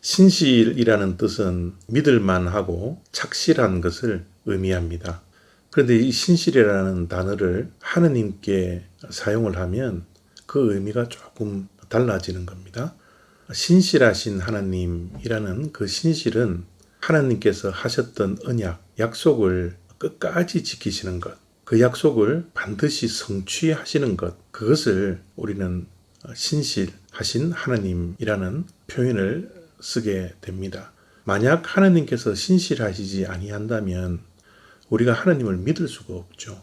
신실이라는 뜻은 믿을만하고 착실한 것을 의미합니다. 그런데 이 신실이라는 단어를 하느님께 사용을 하면 그 의미가 조금 달라지는 겁니다. 신실하신 하나님이라는 그 신실은 하나님께서 하셨던 언약, 약속을 끝까지 지키시는 것, 그 약속을 반드시 성취하시는 것, 그것을 우리는 신실하신 하나님이라는 표현을 쓰게 됩니다. 만약 하나님께서 신실하시지 아니한다면 우리가 하나님을 믿을 수가 없죠.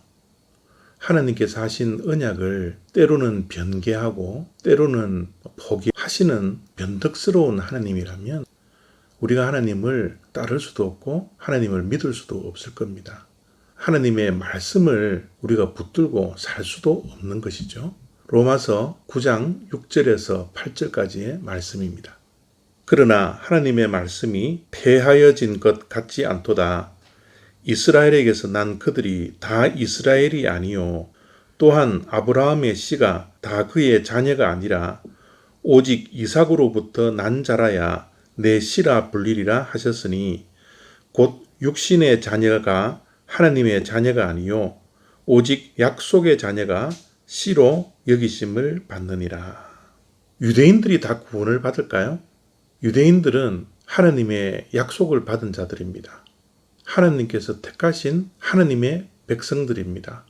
하나님께서 하신 언약을 때로는 변개하고 때로는 포기하시는 변덕스러운 하나님이라면 우리가 하나님을 따를 수도 없고 하나님을 믿을 수도 없을 겁니다. 하나님의 말씀을 우리가 붙들고 살 수도 없는 것이죠. 로마서 9장 6절에서 8절까지의 말씀입니다. 그러나 하나님의 말씀이 폐하여진 것 같지 않도다. 이스라엘에게서 난 그들이 다 이스라엘이 아니요 또한 아브라함의 씨가 다 그의 자녀가 아니라 오직 이삭으로부터 난 자라야 내 씨라 불리리라 하셨으니 곧 육신의 자녀가 하나님의 자녀가 아니요 오직 약속의 자녀가 씨로 여기심을 받느니라. 유대인들이 다 구원을 받을까요? 유대인들은 하나님의 약속을 받은 자들입니다. 하나님께서 택하신 하나님의 백성들입니다.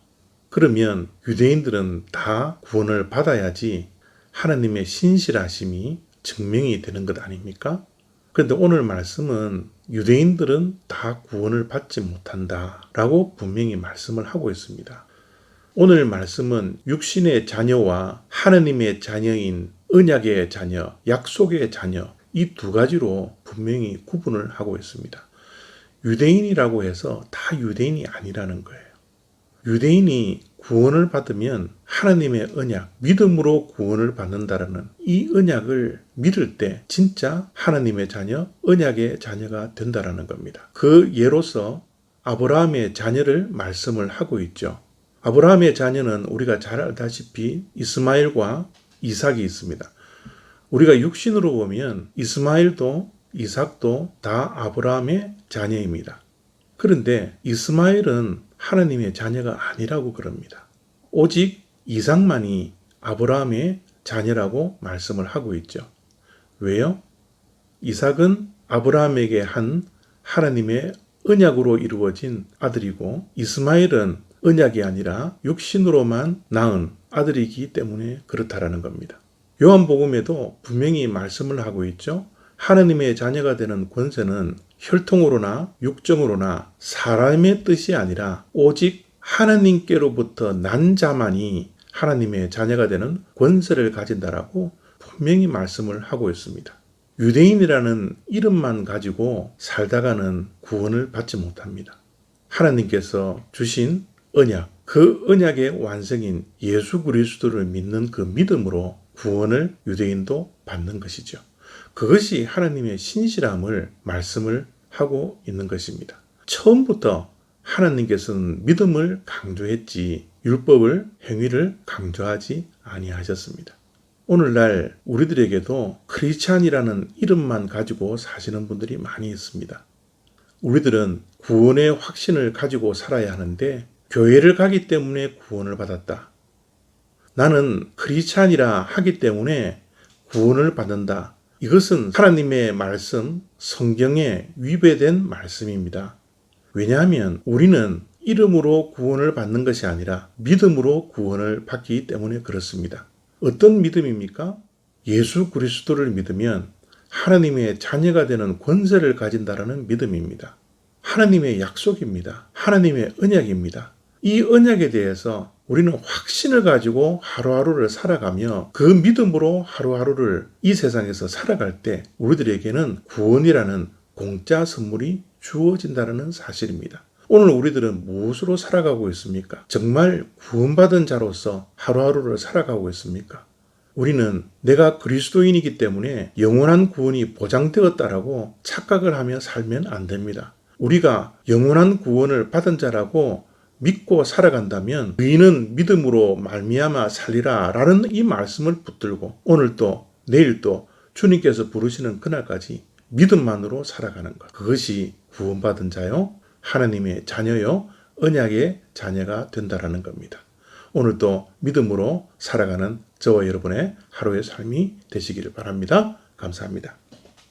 그러면 유대인들은 다 구원을 받아야지 하나님의 신실하심이 증명이 되는 것 아닙니까? 그런데 오늘 말씀은 유대인들은 다 구원을 받지 못한다 라고 분명히 말씀을 하고 있습니다. 오늘 말씀은 육신의 자녀와 하나님의 자녀인 언약의 자녀, 약속의 자녀 이 두 가지로 분명히 구분을 하고 있습니다. 유대인이라고 해서 다 유대인이 아니라는 거예요. 유대인이 구원을 받으면 하나님의 언약, 믿음으로 구원을 받는다라는 이 언약을 믿을 때 진짜 하나님의 자녀, 언약의 자녀가 된다라는 겁니다. 그 예로서 아브라함의 자녀를 말씀을 하고 있죠. 아브라함의 자녀는 우리가 잘 알다시피 이스마엘과 이삭이 있습니다. 우리가 육신으로 보면 이스마엘도 이삭도 다 아브라함의 자녀입니다. 그런데 이스마엘은 하나님의 자녀가 아니라고 그럽니다. 오직 이삭만이 아브라함의 자녀라고 말씀을 하고 있죠. 왜요? 이삭은 아브라함에게 한 하나님의 언약으로 이루어진 아들이고 이스마엘은 언약이 아니라 육신으로만 낳은 아들이기 때문에 그렇다라는 겁니다. 요한복음에도 분명히 말씀을 하고 있죠. 하나님의 자녀가 되는 권세는 혈통으로나 육정으로나 사람의 뜻이 아니라 오직 하나님께로부터 난 자만이 하나님의 자녀가 되는 권세를 가진다라고 분명히 말씀을 하고 있습니다. 유대인이라는 이름만 가지고 살다가는 구원을 받지 못합니다. 하나님께서 주신 언약, 그 언약의 완성인 예수 그리스도를 믿는 그 믿음으로 구원을 유대인도 받는 것이죠. 그것이 하나님의 신실함을 말씀을 하고 있는 것입니다. 처음부터 하나님께서는 믿음을 강조했지 율법을, 행위를 강조하지 아니하셨습니다. 오늘날 우리들에게도 크리스찬이라는 이름만 가지고 사시는 분들이 많이 있습니다. 우리들은 구원의 확신을 가지고 살아야 하는데 교회를 가기 때문에 구원을 받았다. 나는 크리스찬이라 하기 때문에 구원을 받는다. 이것은 하나님의 말씀, 성경에 위배된 말씀입니다. 왜냐하면 우리는 이름으로 구원을 받는 것이 아니라 믿음으로 구원을 받기 때문에 그렇습니다. 어떤 믿음입니까? 예수 그리스도를 믿으면 하나님의 자녀가 되는 권세를 가진다라는 믿음입니다. 하나님의 약속입니다. 하나님의 언약입니다. 이 언약에 대해서 우리는 확신을 가지고 하루하루를 살아가며 그 믿음으로 하루하루를 이 세상에서 살아갈 때 우리들에게는 구원이라는 공짜 선물이 주어진다는 사실입니다. 오늘 우리들은 무엇으로 살아가고 있습니까? 정말 구원받은 자로서 하루하루를 살아가고 있습니까? 우리는 내가 그리스도인이기 때문에 영원한 구원이 보장되었다라고 착각을 하며 살면 안 됩니다. 우리가 영원한 구원을 받은 자라고 믿고 살아간다면 의인은 믿음으로 말미암아 살리라 라는 이 말씀을 붙들고 오늘도 내일도 주님께서 부르시는 그날까지 믿음만으로 살아가는 것. 그것이 구원받은 자요, 하나님의 자녀요, 언약의 자녀가 된다라는 겁니다. 오늘도 믿음으로 살아가는 저와 여러분의 하루의 삶이 되시기를 바랍니다. 감사합니다.